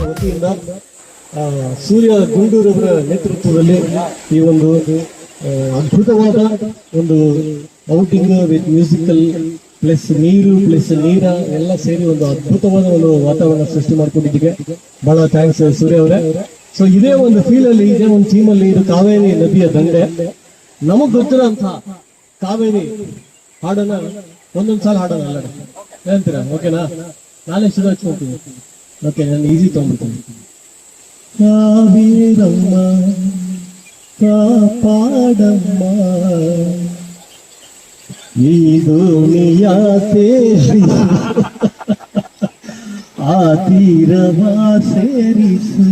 ವತಿಯಿಂದ ಸೂರ್ಯ ಗುಂಡೂರವರ ನೇತೃತ್ವದಲ್ಲಿ ಈ ಒಂದು ಅದ್ಭುತವಾದ ಒಂದು ಔಟಿಂಗ್ ವಿತ್ ಮ್ಯೂಸಿಕಲ್ ಪ್ಲಸ್ ನೀರ ಎಲ್ಲ ಸೇರಿ ಒಂದು ಅದ್ಭುತವಾದ ಒಂದು ವಾತಾವರಣ ಸೃಷ್ಟಿ ಮಾಡ್ಕೊಂಡಿದ್ದಕ್ಕೆ ಬಹಳ ಥ್ಯಾಂಕ್ಸ್ ಸೂರ್ಯ ಅವರೇ. ಸೊ ಇದೇ ಒಂದು ಫೀಲ್ ಅಲ್ಲಿ, ಇದೇ ಒಂದು ಥೀಮ್ ಅಲ್ಲಿ ಇದು ಕಾವೇರಿ ನದಿಯ ದಂಡೆ. ನಮಗ್ ಗೊತ್ತಿರೋಂಥ ಕಾವೇರಿ ಹಾಡನ್ನ ಒಂದೊಂದ್ಸಲ ಹಾಡೋಣ ಅಲ್ಲ ಹೇಳ್ತೀರಾ? ಓಕೆನಾ? ನಾಳೆ ಶುರು ಹಚ್ಕೊಳ್ತೀನಿ. ಓಕೆ, ನಾನು ಈಸಿ ತಗೊಂಡ್ಬಿಡ್ತೀನಿ. ಕಾವೇರಮ್ಮ ಕಾಪಾಡಮ್ಮ ಈ ದೋಣಿಯ ಸೇರಿ ಆ ತೀರವ ಸೇರಿಸು,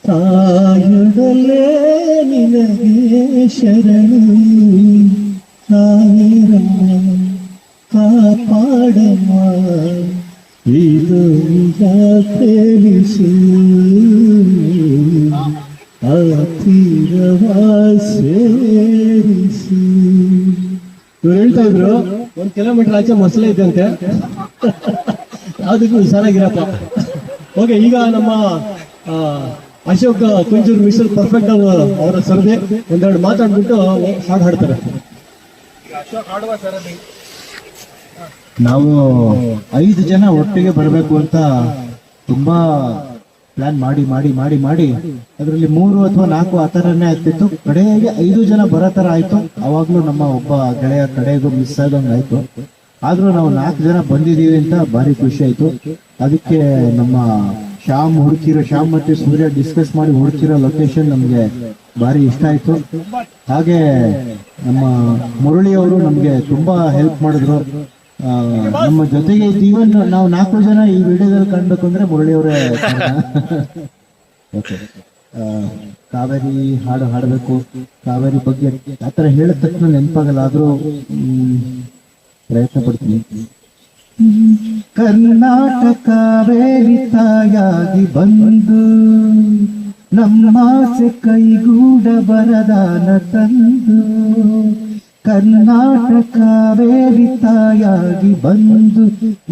ತಾಯುಡಲೇ ನಿನಗೆ ಶರಣು. ಕಾವೇರಮ್ಮ ಕಾಪಾಡಮ್ಮ ಈ ದೋಣಿಯ ಸೇರಿಸು, ಆ ತೀರವ ಸೇರಿಸು. ಇವ್ರು ಹೇಳ್ತಾ ಇದ್ರು 1 ಕಿಲೋಮೀಟರ್ ಆಚೆ ಮೊಸಳೆ ಇದ್ದಂತೆ, ಯಾವ್ದಕ್ಕೂ ಹುಷಾರಾಗಿರಪ್ಪ. ಓಕೆ, ಈಗ ನಮ್ಮ ಅಶೋಕ್ ಕುಂಜೂರ್ ಮಿಸ್ಟರ್ ಪರ್ಫೆಕ್ಟ್ ಅವರ ಸರ್ವೆ ಒಂದೆರಡು ಮಾತಾಡ್ಬಿಟ್ಟು ಹಾಡು ಹಾಡ್ತಾರೆ. ನಾವು 5 ಜನ ಒಟ್ಟಿಗೆ ಬರಬೇಕು ಅಂತ ತುಂಬಾ ಪ್ಲಾನ್ ಮಾಡಿ ಅದರಲ್ಲಿ 3 ಅಥವಾ 4 ಆ ಥರನೇ ಆಗ್ತಿತ್ತು. ಕಡೆಗೆ 5 ಜನ ಬರೋ ಥರ ಆಯ್ತು. ಅವಾಗ್ಲೂ ನಮ್ಮ ಒಬ್ಬ ಗೆಳೆಯ ಕಡೆಗೂ ಮಿಸ್ ಆದಂಗೆ ಆಯ್ತು. ಆದ್ರೂ ನಾವು 4 ಜನ ಬಂದಿದೀವಿ ಅಂತ ಭಾರಿ ಖುಷಿ ಆಯ್ತು. ಅದಕ್ಕೆ ನಮ್ಮ ಶ್ಯಾಮ್ ಮತ್ತೆ ಸೂರ್ಯ ಡಿಸ್ಕಸ್ ಮಾಡಿ ಹುಡುಕಿರೋ ಲೊಕೇಶನ್ ನಮ್ಗೆ ಭಾರಿ ಇಷ್ಟ ಆಯ್ತು. ಹಾಗೆ ನಮ್ಮ ಮುರಳಿ ಅವರು ನಮ್ಗೆ ತುಂಬಾ ಹೆಲ್ಪ್ ಮಾಡಿದ್ರು. ನಮ್ಮ ಜೊತೆಗೆ ಈವನ್ ನಾವು 4 ಜನ ಈ ವಿಡಿಯೋದಲ್ಲಿ ಕಾಣ್ಬೇಕು ಅಂದ್ರೆ ಮುರಳಿ ಅವರೇ. ಓಕೆ, ಕಾವೇರಿ ಹಾಡು ಹಾಡಬೇಕು, ಕಾವೇರಿ ಬಗ್ಗೆ ಆತರ ಹೇಳಿದ ತಕ್ಷಣ ನೆನಪಾಗಲ್ಲ, ಆದ್ರೂ ಪ್ರಯತ್ನ ಪಡ್ತೀನಿ. ಕರ್ನಾಟಕ ಕಾವೇರಿ ತಾಯಾಗಿ ಬಂದು ನಮ್ಮಾಸೆ ಕೈಗೂಡ ಬರದಾನ ತಂದು, ಕರ್ನಾಟಕ ಕಾವೇರಿ ತಾಯಾಗಿ ಬಂದು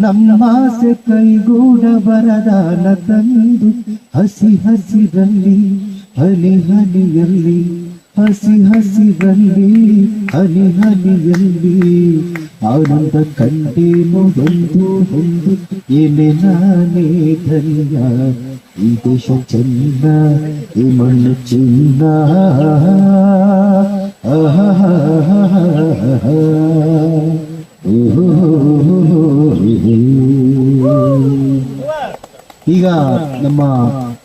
ನಮ್ಮಾಸೆ ಕೈಗೂಡ ಬರದಾನ ತಂದು, ಹಸಿ ಹಸಿರಲ್ಲಿ ಹನಿ ಹನಿಯಲ್ಲಿ, ಹಸಿ ಹಸಿರಲ್ಲಿ ಹನಿ ಹನಿಯಲ್ಲಿ ಆನಂದ ಕಂಡೇನು ಒಂದು ಏನೇ ನಾನೇ ಧನ್ಯ, ಈ ದೇಶ ಚೆನ್ನ ಈ ಮಣ್ಣು ಚಿನ್ನ. ಈಗ ನಮ್ಮ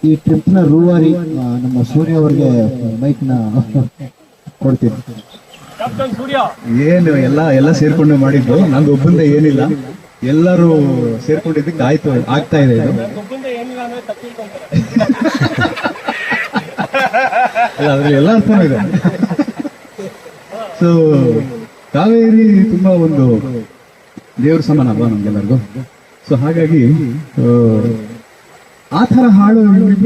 ಈ ಟ್ರಿಪ್ ನ ರೂವಾರಿ ನಮ್ಮ ಸೂರ್ಯ ಅವ್ರಿಗೆ ಮೈಕ್ ನ ಕೊಡ್ತೀನಿ. ಏನು ಎಲ್ಲ ಸೇರ್ಕೊಂಡು ಮಾಡಿದ್ದು, ನಂದು ಒಬ್ಬಂದ ಏನಿಲ್ಲ, ಎಲ್ಲರೂ ಸೇರ್ಕೊಂಡಿದ್ದಕ್ಕೆ ಆಗ್ತಾ ಇದೆ ಇದು. ಅಲ್ಲ, ಅದ್ರಲ್ಲಿ ಎಲ್ಲ ಅರ್ಥನೂ ಇದೆ. ಸೊ ಕಾವೇರಿ ತುಂಬಾ ಒಂದು ದೇವ್ರ ಸಮಾನ ಅಲ್ವಾ ನಮ್ಗೆಲ್ಲರಿಗೂ. ಸೊ ಹಾಗಾಗಿ ಆ ಥರ ಹಾಡು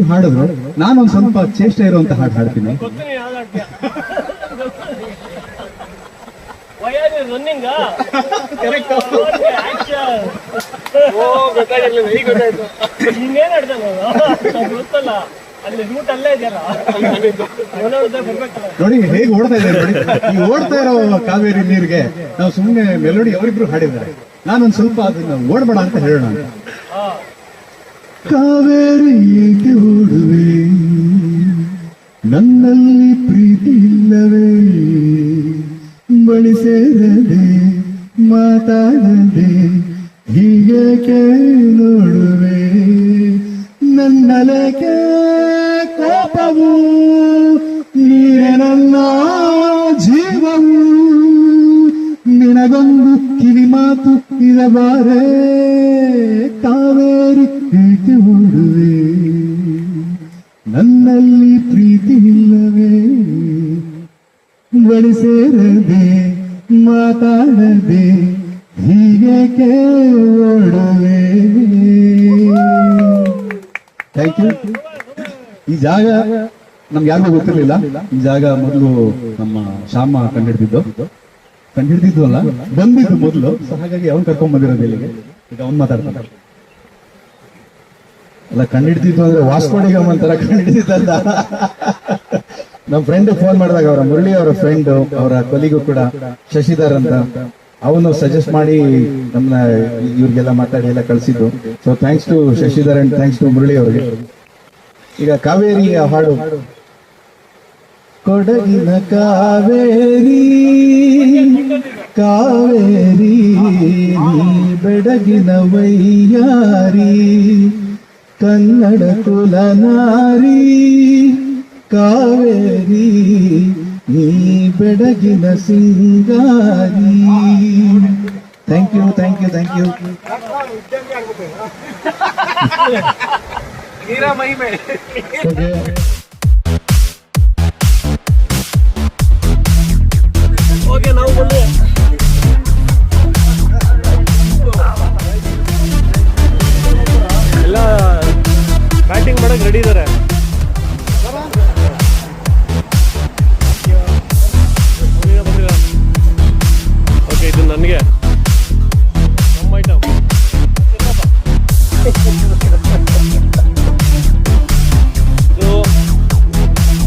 ಹಾಡಿದ್ರು. ನಾನೊಂದು ಸ್ವಲ್ಪ ಚೇಷ್ಟೆ ಇರುವಂತ ಹಾಡು ಹಾಡ್ತೀನಿ. ನೋಡಿ ಹೇಗೆ ಓಡ್ತಾ ಇದ್ದಾರೆ ನೋಡಿ. ಈ ಓಡ್ತಾ ಇರೋ ಕಾವೇರಿ ನೀರಿಗೆ ನಾವು ಸುಮ್ಮನೆ ಮೆಲೋಡಿ ಅವರಿಬ್ರು ಹಾಡಿದ್ದಾರೆ. ನಾನೊಂದು ಸ್ವಲ್ಪ ಅದನ್ನ ಓಡ್ಬೇಡ ಅಂತ ಹೇಳೋಣ ಅಂತ. ಕಾವೇರಿ ಏಕೆ ಓಡುವೆ, ನನ್ನಲ್ಲಿ ಪ್ರೀತಿ ಇಲ್ಲವೇ, ಬಳಿ ಸೇರದೆ ಮಾತಾಡದೆ ಹೀಗೇಕೆ ನೋಡುವೆ, ನನ್ನಲಕ್ಕೆ ಕೋಪವು ನೀನೆ ನನ್ನ ಜೀವವು, ನಿನಗೊಂದು ಕಿವಿ ಮಾತು ಇರಬಾರೆ, ಕಾವೇರಿ ಏಕೆ ಓಡುವೆ, ನನ್ನಲ್ಲಿ ಪ್ರೀತಿ ಇಲ್ಲವೇ, ಬಳಿ ಸೇರದೆ ಮಾತಾಡದೆ ಹೀಗೇಕೆ ಓಡುವೆ. Thank you. ಈ ಜಾಗ ನಮ್ಗೆ ಯಾರಿಗೂ ಗೊತ್ತಿರ್ಲಿಲ್ಲ. ಈ ಜಾಗ ಮೊದಲು ನಮ್ಮ ಶ್ಯಾಮ ಕಂಡಿಡ್ದಿದ್ದು ಅಲ್ಲ, ಬಂದಿದ್ದು ಮೊದಲು. ಸೊ ಹಾಗಾಗಿ ಅವ್ನು ಕರ್ಕೊಂಡ್ ಬಂದಿರೋದು ಇಲ್ಲಿಗೆ. ಈಗ ಅವ್ನು ಮಾತಾಡ್ತಾನೆ. ಅಲ್ಲ ಕಂಡಿಡ್ತಿತ್ತು ಅಂದ್ರೆ ವಾಸ್ಕೋಡಿಗಮ್ ಅಂತಾರ ಕಂಡಿಡ್ತಿತ್ತಂತ. ನಮ್ಮ ಫ್ರೆಂಡ್ ಫೋನ್ ಮಾಡಿದಾಗ ಅವರ ಮುರಳಿ ಅವರ ಫ್ರೆಂಡ್ ಅವರ ಕೊಲಿಗೂ ಕೂಡ ಶಶಿಧರ್ ಅಂತ ಅವನು ಸಜೆಸ್ಟ್ ಮಾಡಿ ನಮ್ಮನ್ನ ಇವ್ರಿಗೆಲ್ಲ ಮಾತಾಡಿ ಎಲ್ಲ ಕಳಿಸಿದ್ದು. So thanks to Shashidhar and thanks to Murali ಅವರಿಗೆ. ಈಗ ಕಾವೇರಿ ಹಾಡು ಕೊಡಗಿನ ಕಾವೇರಿ ಕಾವೇರಿ ಬೆಡಗಿನ ವೈಯಾರಿ ಕನ್ನಡ ಕುಲನಾರಿ ಕಾವೇರಿ ನೀ ಬೆಡಗಿನ ಸಿಂಗಾರಿ. Thank you thank you thank you. Okay ನಾವು ಬಂದು ಎಲ್ಲ ಬ್ಯಾಟಿಂಗ್ ಮಾಡಕ್ ರೆಡಿ ಇದ್ದಾರೆ. ಓಕೆ ಇದು ನನಗೆ ನಮ್ಮ ಐಟಮ್. ಇದು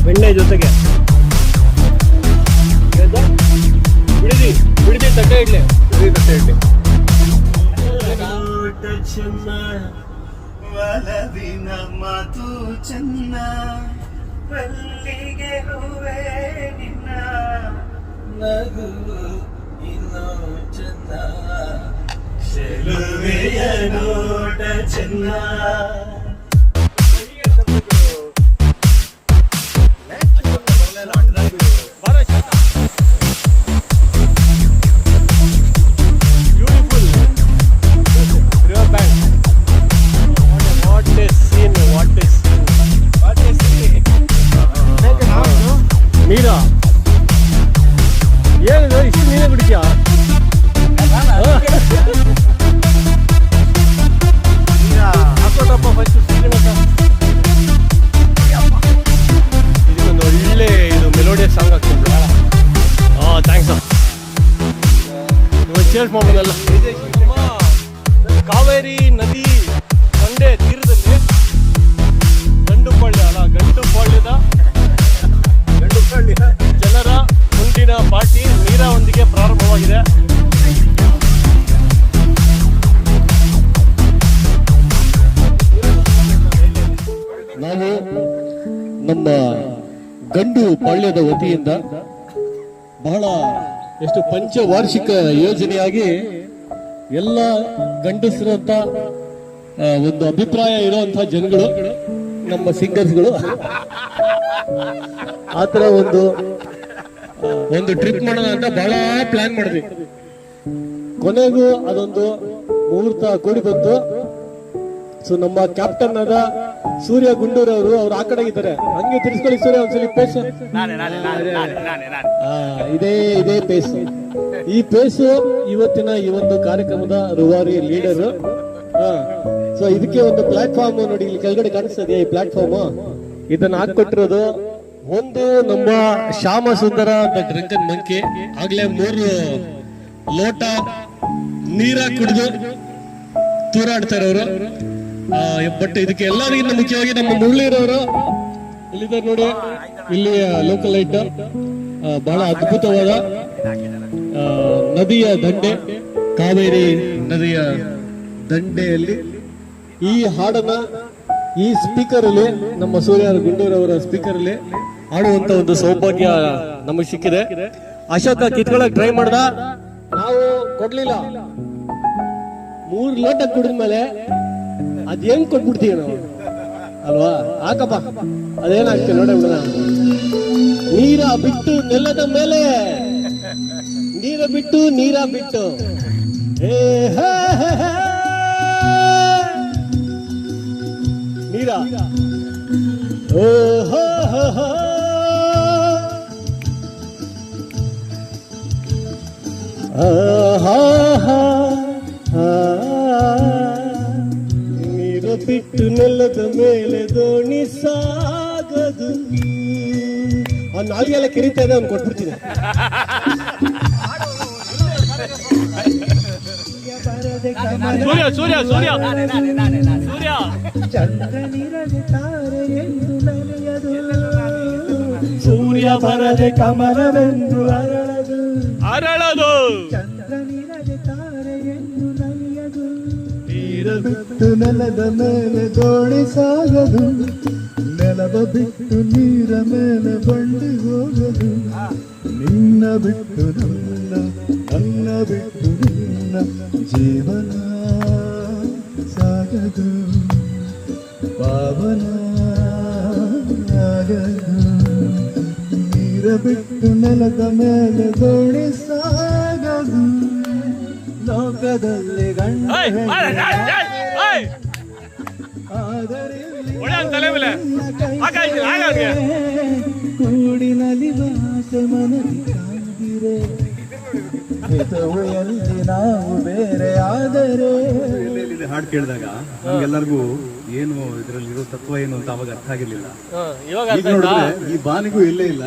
ಬೆಣ್ಣೆ ಜೊತೆಗೆ ಬಿಡಿದಿ ತಟ್ಟೆ ಇಡ್ಲಿ, ಬಿಡಿ ತಟ್ಟೆ ಇಡ್ಲಿ. ಒಲವಿನ ಮಾತು ಚೆನ್ನ ಮಲ್ಲಿಗೆ ಹೂವೇ ನಿನ್ನ ನಗು ಇನ್ನೂ ಚೆನ್ನ ಚೆಲುವೆಯ ನೋಟ ಚೆನ್ನ. ನೀರಾ ಏನಿದೆ ಇಷ್ಟು ನೀರೇ ಬಿಡ್ತೀಯಾ? ಹಾಕೋಟಪ್ಪ ಫಸ್ಟ್ ಇದಕ್ಕೊಂದು ಒಳ್ಳೆ ಇದು ಮೆಲೋಡಿಯಸ್ ಸಾಂಗ್ ಹಾಕ್ತೀನಿ. ಥ್ಯಾಂಕ್ಸ್. ಇವತ್ತು ಚೇರ್ಸ್ ಮಾಡೋದಲ್ಲ. ಕಾವೇರಿ ನದಿ ದಂಡೆ ತೀರದಲ್ಲಿ ಗಂಡುಪಾಳ್ಯದ ಜನರ ಮುಂದಿನ ಪಾರ್ಟಿ ನೀರಾವೊಂದಿಗೆ ಪ್ರಾರಂಭವಾಗಿದೆ. ನಾವು ನಮ್ಮ ಗಂಡು ಪಾಳ್ಯದ ವತಿಯಿಂದ ಬಹಳ ಎಷ್ಟು ಪಂಚವಾರ್ಷಿಕ ಯೋಜನೆಯಾಗಿ ಎಲ್ಲ ಗಂಡಸರಂತ ಒಂದು ಅಭಿಪ್ರಾಯ ಇರುವಂತಹ ಜನಗಳು ನಮ್ಮ ಸಿಂಗರ್ಸ್ಗಳು ಆತರ ಒಂದು ಟ್ರಿಪ್ ಮಾಡೋಣ ಅಂತ ಬಹಳ ಪ್ಲಾನ್ ಮಾಡಿದ್ವಿ. ಕೊನೆಗೂ ಅದೊಂದು ಮುಹೂರ್ತ ಕೂಡಿ ಬಂತು. ಸೊ ನಮ್ಮ ಕ್ಯಾಪ್ಟನ್ ಆದ ಸೂರ್ಯ ಗುಂಡೂರ್ ಅವರು ಆ ಕಡೆ ಇದ್ದಾರೆ. ಹಂಗೆ ತಿರ್ಸ್ಕೊಳ್ಳಿ ಸೂರ್ಯ ಒಂದ್ಸಲಿ ಪೇಸ್. ಇದೇ ಪೇಸ್. ಈ ಪೇಸು ಇವತ್ತಿನ ಈ ಒಂದು ಕಾರ್ಯಕ್ರಮದ ರೂವಾರಿ ಲೀಡರ್. ಸೊ ಇದಕ್ಕೆ ಒಂದು ಪ್ಲಾಟ್ಫಾರ್ಮ್ ನೋಡಿ, ಇಲ್ಲಿ ಕೆಳಗಡೆ ಕಾಣಿಸ್ತದೆ ಈ ಪ್ಲಾಟ್ಫಾರ್ಮ್. ಇದನ್ನ ಹಾಕೊಟ್ಟಿರೋದು ಒಂದು ನಮ್ಮ ಶ್ಯಾಮ ಸುಂದರ ಅಂತ ಡ್ರಂಕನ್ ಮಂಕಿ. ಆಗ್ಲೇ 3 ಲೋಟ ನೀರ ಕುಡಿದು ತೂರಾಡ್ತಾರೆ ಅವರು. ಬಟ್ ಇದಕ್ಕೆ ಎಲ್ಲರಿಗಿಂತ ಮುಖ್ಯವಾಗಿ ನಮ್ಮ ಮುರಳಿರವರು ಇಲ್ಲಿದ್ದಾರೆ ನೋಡಿ. ಇಲ್ಲಿ ಲೋಕಲ್ ಲೈಟ್ ಬಹಳ ಅದ್ಭುತವಾದ ನದಿಯ ದಂಡೆ, ಕಾವೇರಿ ನದಿಯ ದಂಡೆಯಲ್ಲಿ ಈ ಹಾಡನ್ನ ಈ ಸ್ಪೀಕರ್ ಅಲ್ಲಿ, ನಮ್ಮ ಸೂರ್ಯ ಗುಂಡೂರವರ ಸ್ಪೀಕರ್ ಅಲ್ಲಿ ಹಾಡುವಂತ ಒಂದು ಸೌಭಾಗ್ಯ ನಮಗೆ ಸಿಕ್ಕಿದೆ. ಅಶೋಕ ಕಿತ್ಕೊಳಕ್ ಟ್ರೈ ಮಾಡ್ದ, ನಾವು ಕೊಡ್ಲಿಲ್ಲ. 3 ಲೋಟ ಕುಡಿದ್ಮೇಲೆ ಅದ್ ಹೆಂಗ್ ಕೊಟ್ಬಿಡ್ತೀವಿ ನಾವು ಅಲ್ವಾ? ಹಾಕಪ್ಪ, ಅದೇನಾಗ್ತದೆ ನೋಡ ಬಿಡೋಣ. ನೀರ ಬಿಟ್ಟು ನೆಲದ ಮೇಲೆ, ನೀರ ಬಿಟ್ಟು ನೀರ ಬಿಟ್ಟು ನೀರ ನೀರು ಬಿಟ್ಟು ನೆಲದ ಮೇಲೆ ದೋಣಿ ಸಾಗದು. ಅವ್ನು ನಾಲ್ಗೆಲ್ಲ ಕಿರಿತಾ ಇದೆ, ಅವ್ನು ಕೊಟ್ಬಿಡ್ತೀನಿ. ಸೂರ್ಯ ಸೂರ್ಯ ಸೂರ್ಯ ಸೂರ್ಯ ಚಂದ್ರನಿರದೆ ತಾರೆ ಎಂದು ನಲಿಯದು ಸೂರ್ಯ ಬರದೆ ಕಮಲವೆಂದು ಅರಳದು ಚಂದ್ರನಿರದೆ ತಾರೆ ಎಂದು ನಲಿಯದು ನೀರ ಬಿಟ್ಟು ನೆಲದ ಮೇಲೆ ದೋಣಿ ಸಾಗದು ನೆಲವ ಬಿಟ್ಟು ನೀರ ಮೇಲೆ ಬಂಡಿ ಹೋಗದು ನಿನ್ನ ಬಿಟ್ಟು ನನ್ನ ನನ್ನ ಬಿಟ್ಟು ನಿನ್ನ ಜೀವನ ಸಾಗದು ಪಾವನ ಆಗದು ನೀರ ಬಿಟ್ಟು ನೆಲದ ಮೇಲೆ ದೋಣಿ ಸಾಗದು ಲೋಕದಲ್ಲಿ ಗಂಡ ಕೂಡಿನಲ್ಲಿ ಭಾಷೆ ಮನದಿ ಕಾದಿರೆ ಹಿತವು ಎಲ್ಲಿ ನಾವು ಬೇರೆ ಆದರೆ ಇಲ್ಲಿ ಹಾಡು ಕೇಳಿದಾಗ ನಮ್ಗೆಲ್ಲರಿಗೂ ಏನು ಇದರಲ್ಲಿರೋ ತತ್ವ ಏನು ಅಂತ ಅವಾಗ ಅರ್ಥ ಆಗಿರ್ಲಿಲ್ಲ. ಈಗ ನೋಡಿದ್ರೆ ಈ ಬಾನಿಗೂ ಎಲ್ಲೇ ಇಲ್ಲ,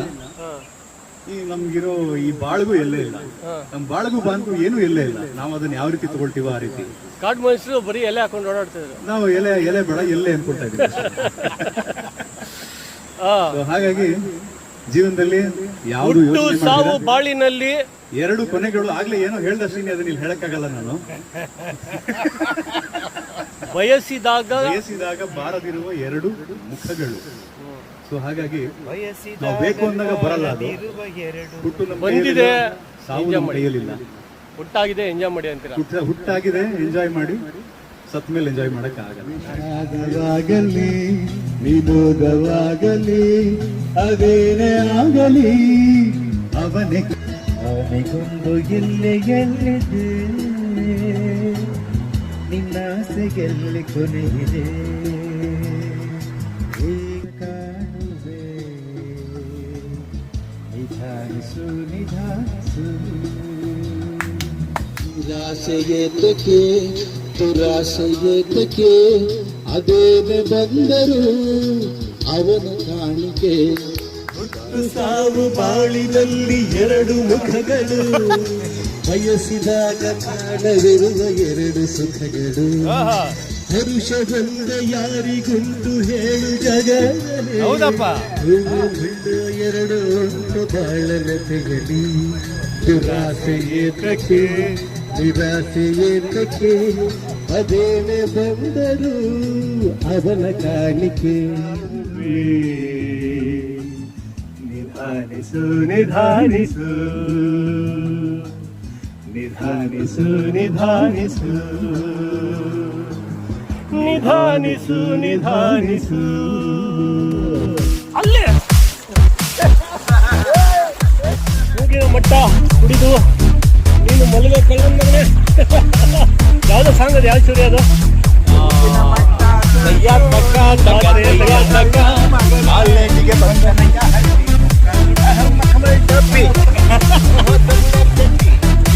ಈ ನಮ್ಗಿರೋ ಈ ಬಾಳ್ಗೂ ಎಲ್ಲೇ ಇಲ್ಲ, ನಮ್ ಬಾಳ್ಗೂ ಬಾನ್ಗೂ ಏನು ಎಲ್ಲೇ ಇಲ್ಲ. ನಾವು ಅದನ್ನ ಯಾವ ರೀತಿ ತಗೊಳ್ತೀವೋ ಆ ರೀತಿ. ಕಾಡು ಮನುಷ್ಯರು ಬರೀ ಎಲೆ ಹಾಕೊಂಡು ಓಡಾಡ್ತಿದ್ರು, ನಾವು ಎಲೆ ಬೇಡ ಎಲ್ಲೇ ಅನ್ಕೊಳ್ತಾ ಇದ್ದೀವಿ. So ಹಾಗಾಗಿ ಜೀವನದಲ್ಲಿ ಯಾವುದು ಸಾವು ಬಾಳಿನಲ್ಲಿ ಎರಡು ಕೊನೆಗಳು ಆಗ್ಲೇ ಏನೋ ಹೇಳ್ದಷ್ಟೇ ಅದನ್ನ ಇಲ್ಲಿ ಹೇಳಕ್ಕಾಗಲ್ಲ ನಾನು. ಬಯಸಿದಾಗ ಬಾರದಿರುವ ಎರಡು ಮುಖಗಳು. ಸೊ ಹಾಗಾಗಿ ನಾವು ಬೇಕು ಅಂದಾಗ ಬರಲ್ಲ, ಅದು ಹುಟ್ಟು ನಮ್ಮ ಬಂದಿದೆ, ಸಾವು ನಮ್ಮ ಕೈಯಲ್ಲಿಲ್ಲ. ಹುಟ್ಟಾಗಿದೆ ಎಂಜಾಯ್ ಮಾಡಿ ಅಂತೀರಾ? ಹುಟ್ಟಾಗಿದೆ ಎಂಜಾಯ್ ಮಾಡಿ, ಸತ್ ಮೇಲೆ ಎಂಜಾಯ್ ಮಾಡಕ್ ಆಗಲ್ಲ. ಆಗಲಿ ವಿನೋದವಾಗಲಿ ಅದೇನೇ ಆಗಲಿ ಅವನಿಗೊಂದು ಎಲ್ಲೆ ಎಲ್ಲಿದೆ ನಿನ್ನಾಸೆಗೆಲ್ಲಿ ಕೊನೆಯಿದೆ ಕಾಣುವೆ ನಿಧಾನಿಸು ನಿಧಾನಿಸು ನಿರಾಸೆಯೇತಕ್ಕೆ ದುರಾಸೆಯೇತಕ್ಕೆ ಅದೇನೆ ಬಂದರು ಅವನ ಕಾಣಿಕೆ ಸಾವು ಬಾಳಿನಲ್ಲಿ ಎರಡು ಮುಖಗಳು ಬಯಸಿದಾಗ ಕಾಣವಿರುವ ಎರಡು ಸುಖಗಳು ಹರುಷವೆಂದ ಯಾರಿಗುಂಟು ಹೇಳು ಜಗದಲ್ಲಿ ಎರಡು ಉಂಟು ಬಾಳಲತೆಯಲಿ ದುರಾಸೆಯೇತಕ್ಕೆ ನಿರಾಸೆಯೇತಕ್ಕೆ ಅದೇನೆ ಬಂದರು ಅವನ ಕಾಣಿಕೆ ನಿಧಾನಿಸು ನಿಧಾನಿಸು ನಿಧಾನಿಸು ನಿಧಾನಿಸು ನಿಧಾನಿಸು ನಿಧಾನಿಸು ಅಲ್ಲೇ ಮೂಗಿನ ಮಟ್ಟ ಕುಡಿದು ನೀನು ಮಲಗೋ ಕಳ್ಳಂದ್ರೆ ಯಾವ್ದೋ ಸಾಂಗ್ ಅದು, ಯಾವ ಸೂರ್ಯ ಅದು?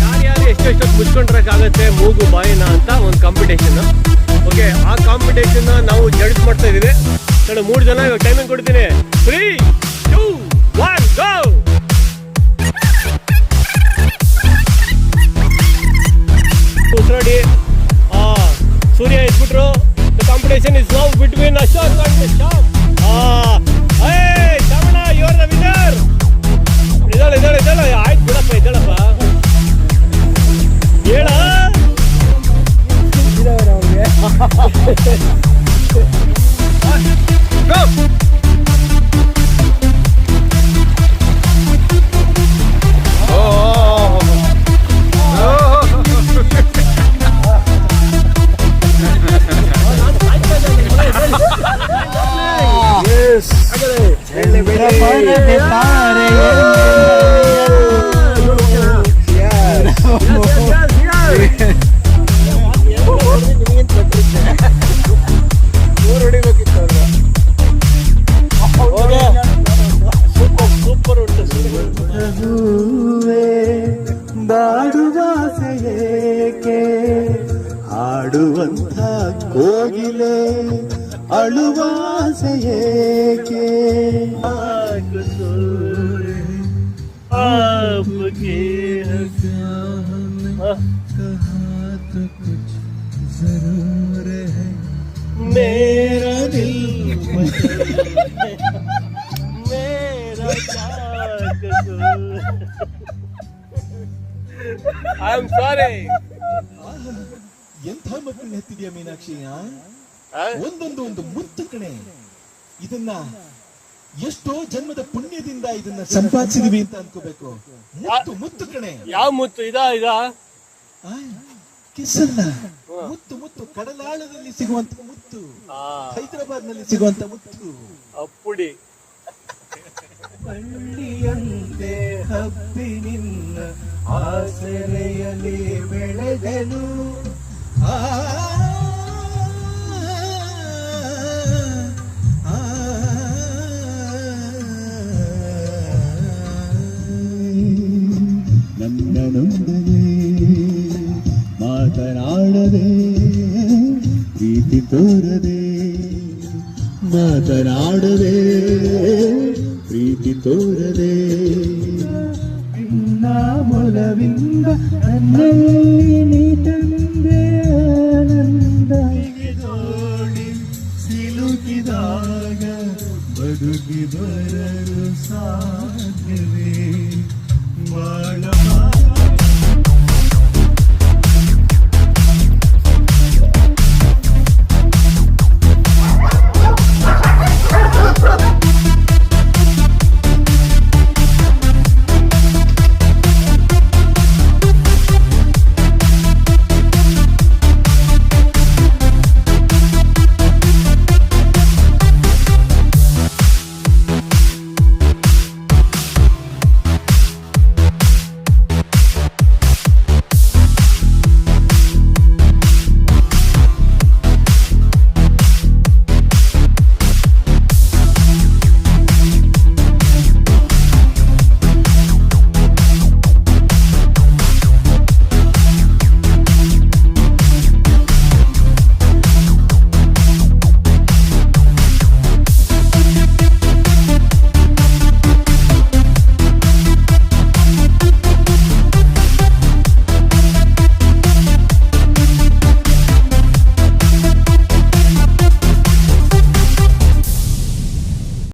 ಯಾರ್ಯಾರು ಎಷ್ಟೆಷ್ಟು ಮುಚ್ಕೊಂಡ್ರಕ್ಕಾಗತ್ತೆ ಮೂಗು ಬಾಯಿನ ಅಂತ ಒಂದು ಕಾಂಪಿಟೇಷನ್. ಓಕೆ, ಆ ಕಾಂಪಿಟೇಷನ್ ನಾವು ಜಡ್ಜ್ ಮಾಡ್ತಾ ಇದೀವಿ. 3 ಜನ ಇವಾಗ ಟೈಮಿಂಗ್ ಕೊಡ್ತೀನಿ. 3, 2, 1 ಗೋ. ಉಸಿರಾಡಿ. ಸೂರ್ಯ ಎದ್ಬಿಟ್ರು. The competition is now between Ashok and Shyam. ಶ್ಯಾಮಣ್ಣ, ಯು ಆರ್ ದ ವಿನ್ನರ್. ಇದ್ದಾಳೆ. ಆಯ್ತು ಬಿಡಪ್ಪ, ಇದ್ದಾಳಪ್ಪ. ಹೇಳ ಸೂಪರ್ ಉಂಟು. ಬಾಡುವಾಸೆಯೇಕೆ ಹಾಡುವಂಥ ಕೋಗಿಲೆ ಅಳುವಾಸೆಯೇಕೆ आपके कहा तो कुछ जरूर है मेरा ದಿಲ್ ಮೇರಾ ಐ ಆಮ್ ಸಾರಿ. ಎಂಥ ಮಕ್ಕಳು ಹೆತ್ತಿದ್ಯಾ ಮೀನಾಕ್ಷಿ, ಒಂದು ಮುತ್ತು ಕಣೆ. ಇದನ್ನ ಎಷ್ಟೋ ಜನ್ಮದ ಪುಣ್ಯದಿಂದ ಇದನ್ನ ಸಂಪಾದಿಸಿದೀವಿ ಅಂತ ಅನ್ಕೋಬೇಕು. ಮುತ್ತು ಕಣೆ. ಯಾವ ಮುತ್ತು? ಇದಾ ಕಿಸಲ್ಲ, ಮುತ್ತು ಕಡಲಾಳದಲ್ಲಿ ಸಿಗುವಂತ ಮುತ್ತು, ಹೈದರಾಬಾದ್ ನಲ್ಲಿ ಸಿಗುವಂತ ಮುತ್ತು. ಅಪ್ಪುಡಿ ಹಳ್ಳಿಯಂತೆ ಹಬ್ಬಿ ನಿನ್ನ ಆಸರೆಯಲ್ಲಿ ಬೆಳೆದೆನು. ನನ್ನ ನೊಂದನೆ ಮಾತನಾಡದೆ ಪ್ರೀತಿ ತೋರದೆ, ಮಾತನಾಡದೆ ಪ್ರೀತಿ ತೋರದೆ, ನಿನ್ನ ಮೊಲವಿಂದ ನನ್ನಲ್ಲಿ ನೀ ತಂದೆ